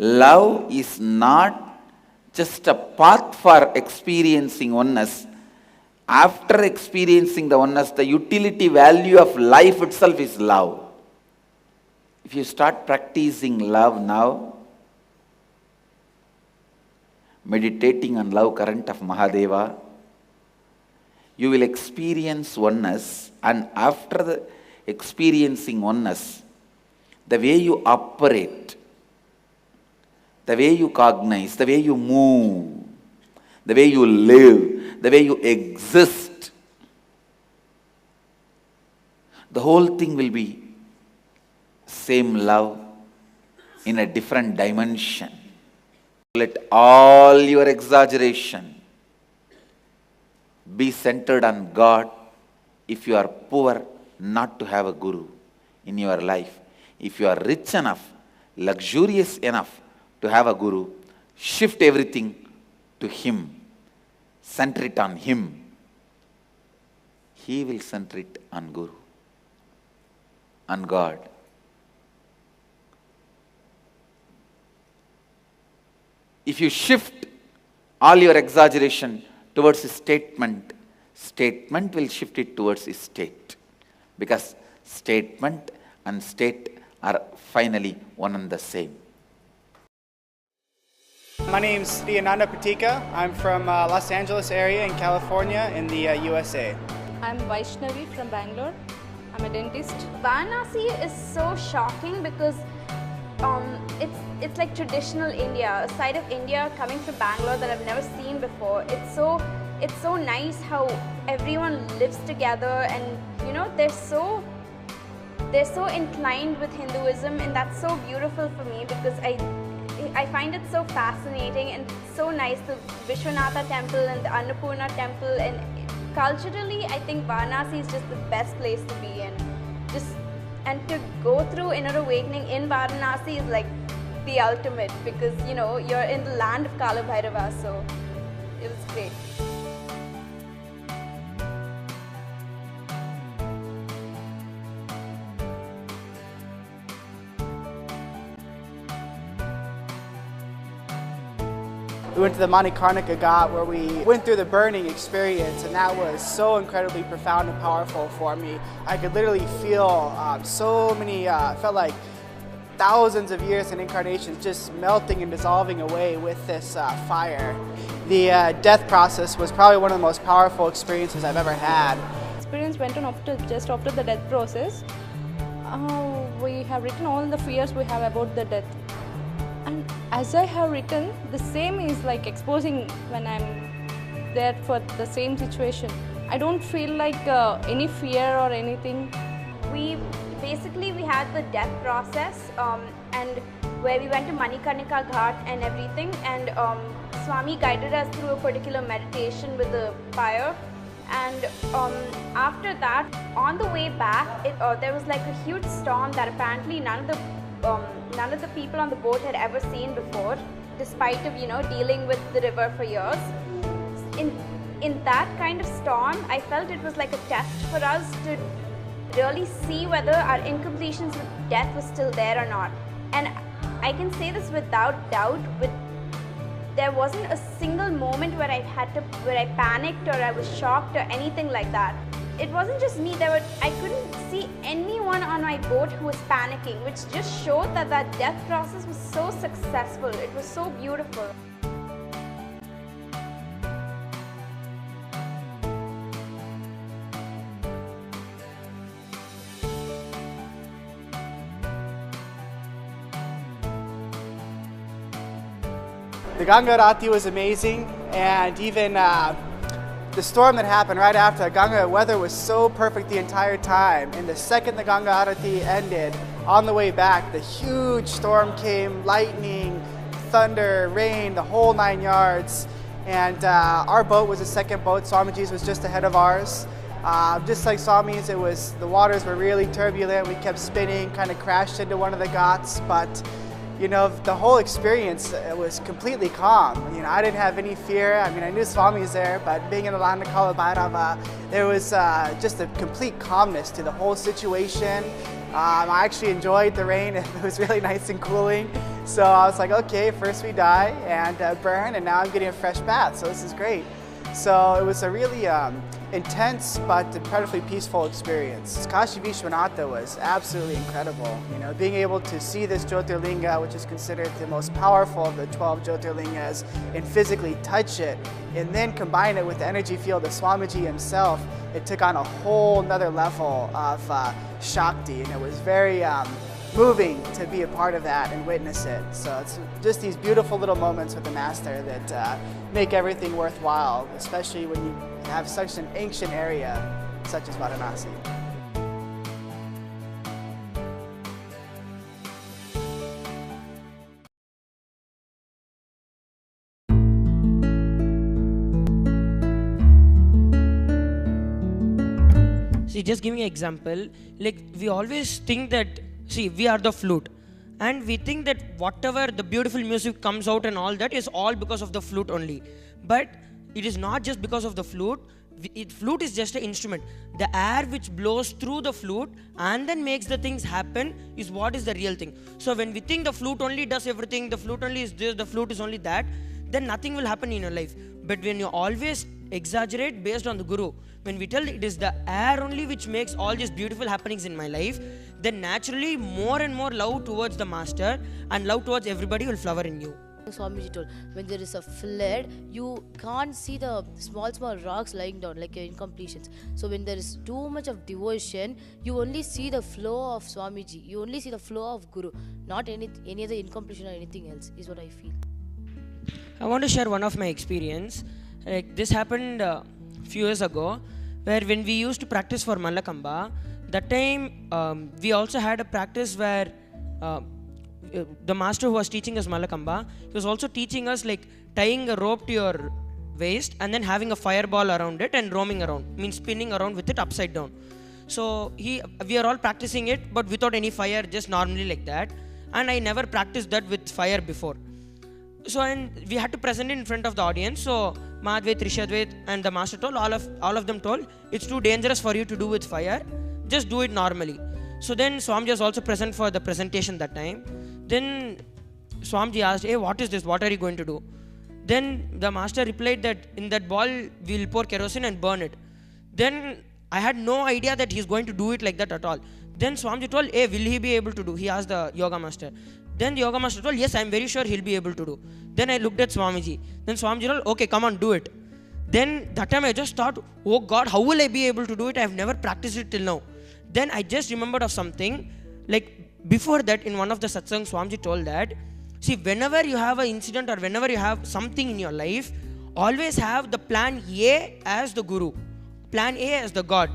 Love is not just a path for experiencing oneness. After experiencing the oneness, the utility value of life itself is love. If you start practicing love now, meditating on love current of Mahadeva, you will experience oneness, and after the experiencing oneness, the way you operate, the way you cognize, the way you move, the way you live, the way you exist, the whole thing will be same love in a different dimension. Let all your exaggeration be centered on God. If you are poor, not to have a guru in your life. If you are rich enough, luxurious enough to have a guru, shift everything to him. Center it on him. He will center it on Guru, on God. If you shift all your exaggeration towards his statement, statement will shift it towards his state. Because statement and state are finally one and the same. My name's Nithyananda. I'm from Los Angeles area in California in the USA. I'm Vaishnavi from Bangalore. I'm a dentist. Varanasi is so shocking because it's like traditional India, a side of India coming from Bangalore that I've never seen before. It's so nice how everyone lives together, and you know they're so inclined with Hinduism, and that's so beautiful for me because I find it so fascinating and so nice. The Vishwanatha temple and the Annapurna temple, and culturally I think Varanasi is just the best place to be in. And to go through inner awakening in Varanasi is like the ultimate, because you know you're in the land of Kala Bhairava, so it was great. We went to the Manikarnika Ghat where we went through the burning experience, and that was so incredibly profound and powerful for me. I could literally feel so many, felt like thousands of years and incarnations just melting and dissolving away with this fire. The death process was probably one of the most powerful experiences I've ever had. Experience went on just after the death process. We have written all the fears we have about the death. And as I have written, the same is like exposing when I'm there for the same situation. I don't feel like any fear or anything. We had the death process and where we went to Manikarnika Ghat and everything, and Swami guided us through a particular meditation with the fire. And after that, on the way back, there was like a huge storm that apparently none of the people on the boat had ever seen before, despite of dealing with the river for years. In that kind of storm, I felt it was like a test for us to really see whether our incompletions with death was still there or not. And I can say this without doubt, there wasn't a single moment where I panicked or I was shocked or anything like that. It wasn't just me, I couldn't see anyone on my boat who was panicking, which just showed that that death process was so successful. It was so beautiful. The Ganga Arati was amazing, and even the storm that happened right after the Ganga weather was so perfect the entire time. And the second the Ganga Arati ended, on the way back, the huge storm came, lightning, thunder, rain, the whole 9 yards. And our boat was the second boat. Swamiji's was just ahead of ours. Just like Swami's, the waters were really turbulent. We kept spinning, kind of crashed into one of the ghats, but the whole experience was completely calm. I didn't have any fear. I knew Swami's there, but being in the land of Kala Bhairava, there was just a complete calmness to the whole situation. I actually enjoyed the rain. It was really nice and cooling. So I was like, okay, first we die and burn, and now I'm getting a fresh bath, so this is great. So it was a really intense but incredibly peaceful experience. Kashi Vishwanatha was absolutely incredible. You know, being able to see this Jyotirlinga, which is considered the most powerful of the 12 Jyotirlingas, and physically touch it, and then combine it with the energy field of Swamiji himself, it took on a whole nother level of Shakti, and it was very moving to be a part of that and witness it. So it's just these beautiful little moments with the Master that make everything worthwhile, especially when you have such an ancient area such as Varanasi. See, just giving an example, like we always think that, see, we are the flute, and we think that whatever the beautiful music comes out and all that is all because of the flute only. But it is not just because of the flute. Flute is just an instrument. The air which blows through the flute and then makes the things happen is what is the real thing. So when we think the flute only does everything, the flute only is this, the flute is only that, then nothing will happen in your life. But when you always exaggerate based on the Guru, when we tell it is the air only which makes all these beautiful happenings in my life, then naturally more and more love towards the Master and love towards everybody will flower in you. Swamiji told, when there is a flood, you can't see the small rocks lying down like incompletions. So when there is too much of devotion, you only see the flow of Swamiji. You only see the flow of Guru, not any other incompletion or anything else, is what I feel. I want to share one of my experience. Like this happened a few years ago, where when we used to practice for Mallakamba, that time we also had a practice where the master who was teaching us Mallakamba, he was also teaching us like tying a rope to your waist and then having a fireball around it and roaming around, means spinning around with it upside down. So we are all practicing it, but without any fire, just normally like that. And I never practiced that with fire before. So and we had to present it in front of the audience. So Madhvet, Rishadvet and the master told, all of them told, it's too dangerous for you to do with fire, just do it normally. So then Swamiji was also present for the presentation that time. Then Swamiji asked, hey, what is this? What are you going to do? Then the master replied that in that ball we'll pour kerosene and burn it. Then I had no idea that he's going to do it like that at all. Then Swamiji told, hey, will he be able to do? He asked the yoga master. Then the yoga master told, yes, I'm very sure he'll be able to do. Then I looked at Swamiji. Then Swamiji told, okay, come on, do it. Then that time I just thought, oh God, how will I be able to do it? I've never practiced it till now. Then I just remembered of something. Like before that, in one of the satsangs, Swamiji told that, see, whenever you have an incident or whenever you have something in your life, always have the plan A as the Guru, plan A as the God.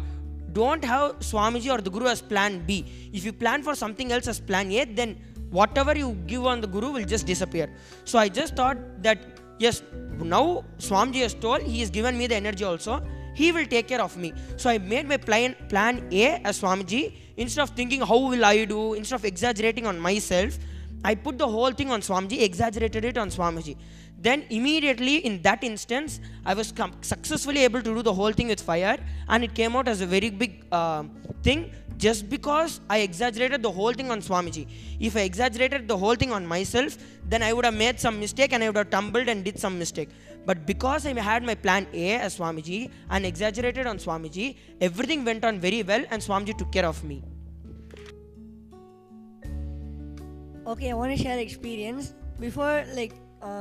Don't have Swamiji or the Guru as plan B. If you plan for something else as plan A, then whatever you give on the Guru will just disappear. So I just thought that, yes, now Swamiji has told, he has given me the energy also, he will take care of me. So I made my plan A as Swamiji. Instead of thinking how will I do, instead of exaggerating on myself, I put the whole thing on Swamiji, exaggerated it on Swamiji. Then immediately in that instance, I was successfully able to do the whole thing with fire, and it came out as a very big thing just because I exaggerated the whole thing on Swamiji. If I exaggerated the whole thing on myself, then I would have made some mistake and I would have tumbled and did some mistake. But because I had my plan A as Swamiji and exaggerated on Swamiji, everything went on very well and Swamiji took care of me. Okay, I want to share experience. Before, like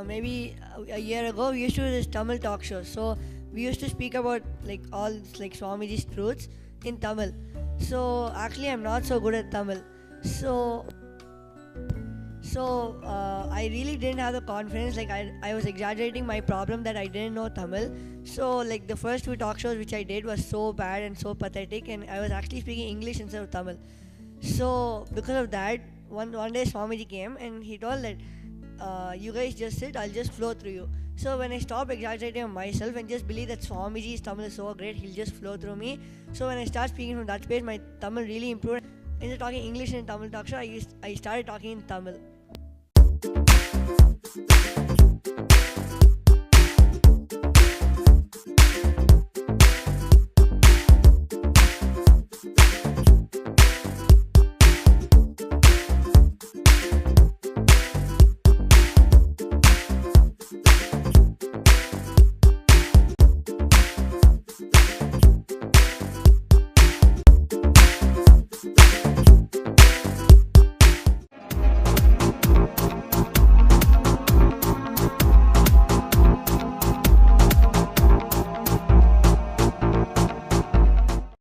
maybe a year ago, we used to do this Tamil talk show. So we used to speak about like all like Swamiji's truths in Tamil. So actually, I'm not so good at Tamil. So I really didn't have the confidence. Like I was exaggerating my problem that I didn't know Tamil. So like the first few talk shows which I did was so bad and so pathetic, and I was actually speaking English instead of Tamil. So because of that, one day Swamiji came and he told that you guys just sit, I'll just flow through you. So when I stopped exaggerating on myself and just believe that Swamiji's Tamil is so great, he'll just flow through me. So when I started speaking from that space, my Tamil really improved. Instead of talking English in Tamil talk show, I started talking in Tamil.